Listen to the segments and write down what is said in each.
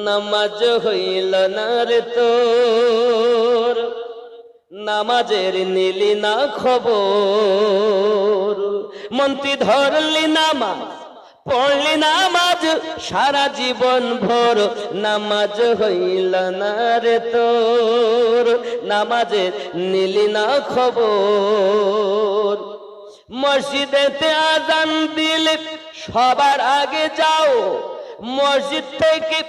নামাজ হইল না রে তোর, নামাজের নিলি না খবর। মন্ত্রী ধরলি নামাজ, পড়লি নামাজ সারা জীবন ভোর, নামাজ হইল না রে তোর, নামাজের নিলি না খবর। মসজিদেতে আজান দিলে সবার আগে যাও, মসজিদ থেকে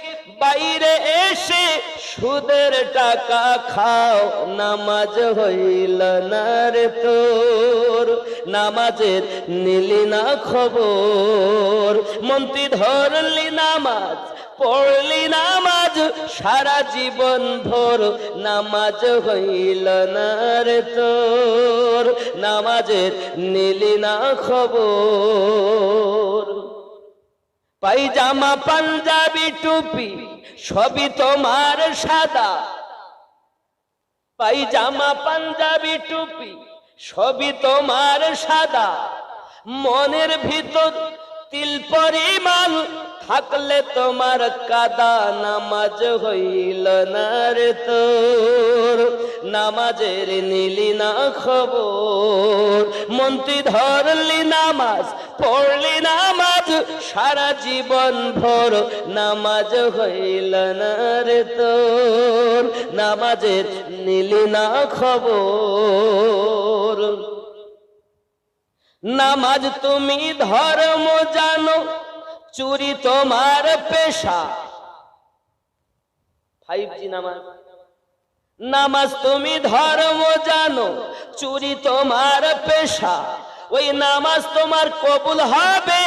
বাইরে এসে সুদের টাকা খাও, নামাজ হইল না রে তোর, নামাজের নিলি না খবর। মন্ত্রী ধরলি নামাজ, পড়লি নামাজ সারা জীবন ভোর, নামাজ হইল না রে তোর, নামাজের নিলি না খবর। পায়জামা পাঞ্জাবি টুপি সবই তোমার সাদা, পায়জামা পাঞ্জাবি টুপি সবই তোমার সাদা। মনের ভিতর তিল পরিমাণ থাকলে তোমার কাদা, নামাজ হইল না রে তোর, নামাজের নিলি না খবর। মন্ত্রী ধরলি নামাজ, পড়লি নামাজ সারা জীবন ভোর, নামাজ হইল না রে তোর, নামাজের নিলি না খবর। নামাজ তুমি ধর্ম জানো, চুরি তোমার পেশা। 5G নামাজ। নামাজ তুমি ধর্ম জানো, চুরি তোমার পেশা। ওই নামাজ তোমার কবুল হবে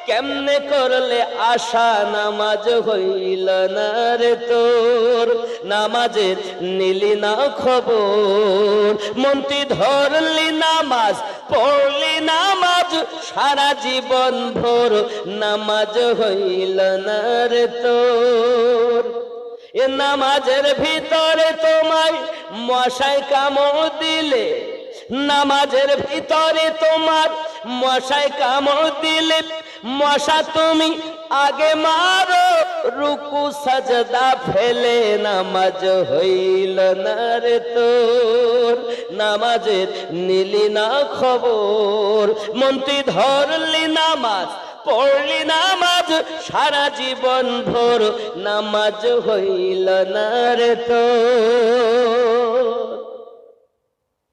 কেমনে করলে আশা, নামাজ হইল না রে তোর, নামাজের নিলি না খবর। মন্ত্রী ধরলি নামাজ, পড়লি নামাজ সারা জীবন ভোর, নামাজ হইল না রে তোর। এ নামাজের ভিতরে তোমায় মশায় কামড় দিলে, নামাজের ভিতরে তোমার মশায় কামড় দিলে, মশা তুমি আগে মারো রুকু সাজদা ফেলে, নামাজ হইল না রে তোর, নামাজের নিলি না খবর। মন্ত্রী ধরলি নামাজ, পড়লি নামাজ সারা জীবন ভোর, নামাজ হইল না রে তোর।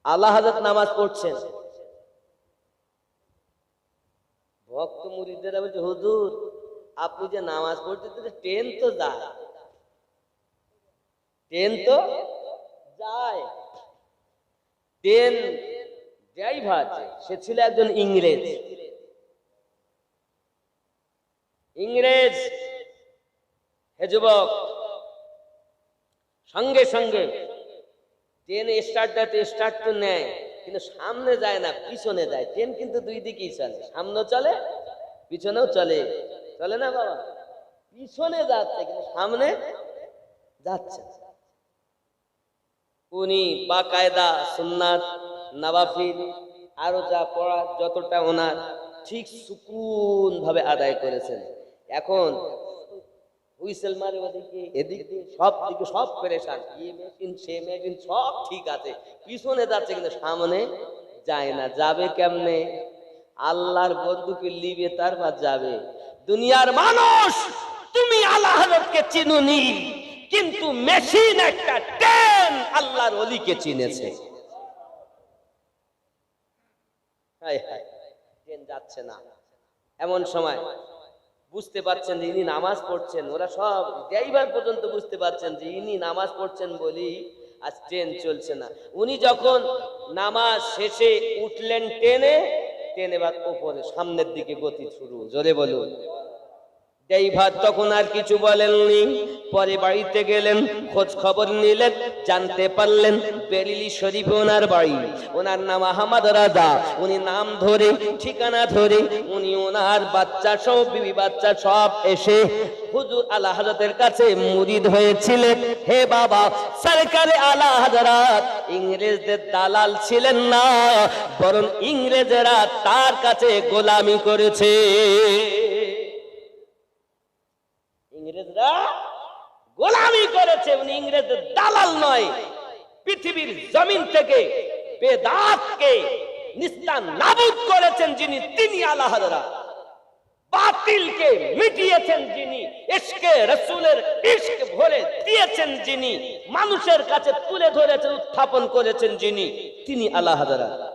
আল্লাহ হযরত নামাজ পড়ছেন, ভক্ত মুরিদরা বলছে হুজুর আপনি যে নামাজ পড়ছেন ট্রেন তো যায়, ট্রেন তো যায়। ট্রেন ড্রাইভার সে ছিল একজন ইংরেজ। ইংরেজ হে যুবক, সঙ্গে সঙ্গে ট্রেন স্টার্ট তো নেয়, কিন্তু সামনে যায় না, পিছনে যায়। ট্রেন কিন্তু দুই দিকেই চলে, সামনেও চলে পিছনেও চলে, চলে না বাবা? পিছনে যাচ্ছে কিন্তু সামনে যাচ্ছে। উনি বাকায়দা সুন্নাত নওয়াফিল আরো যা পড়া যতটা ওনার ঠিক সুকুন ভাবে আদায় করেছেন। এখন হুইসেল মারে ওদিকে এদিকে সব দিকে সব পেরেশান, এই মেশিন সে মেশিন সব ঠিক আছে, পিছনে যাচ্ছে কিন্তু সামনে যায় না। যাবে কেমনে? আল্লাহর বন্ধুকে লিবে তারপর যাবে। দুনিয়ার মানুষ তুমি আল্লাহ হযরতকে চিনুনি, কিন্তু মেশিন একটা ট্রেন আল্লাহর ওলিকে চিনেছে। হায় হায়, ট্রেন যাচ্ছে না। এমন সময় বুঝতে পারছেন যে ইনি নামাজ পড়ছেন, ওরা সব ড্রাইভার পর্যন্ত বুঝতে পারছেন যে ইনি নামাজ পড়ছেন বলি আজ ট্রেন চলছে না। উনি যখন নামাজ শেষে উঠলেন ট্রেনে, ট্রেন এবার উপরে সামনের দিকে গতি শুরু। জোরে বলুন। ড্রাইভার তখন আর কিছু বলেননি। পরে বাড়িতে গেলেন, খোঁজ খবর নিলেন, জানতে পারলেন বেরিলি শরীফে ওনার বাড়ি। ওনার নাম আহমদ রাজা। উনি নাম ধরে ঠিকানা ধরে উনি ওনার বাচ্চা সব বিবি বাচ্চা সব এসে হুজুর আলা হযরতের কাছে মুরিদ হয়েছিলেন। হে বাবা, সরকারে আলা হযরত ইংরেজদের দালাল ছিলেন না, বরং ইংরেজরা তার কাছে গোলামি করেছে। ইংরেজরা গোলামি করেছে, উনি ইংরেজদের দালাল নয়। পৃথিবীর জমিন থেকে বেদাতকে নিস্তার নাবুদ করেছেন যিনি, তিনি আলা হযরত। বাতিলকে মিটিয়েছেন যিনি, ইশকে রাসূলের ইশক ভরে দিয়েছেন যিনি, মানুষের কাছে তুলে ধরেছেন, উত্থাপন করেছেন যিনি, তিনি আলা হযরত।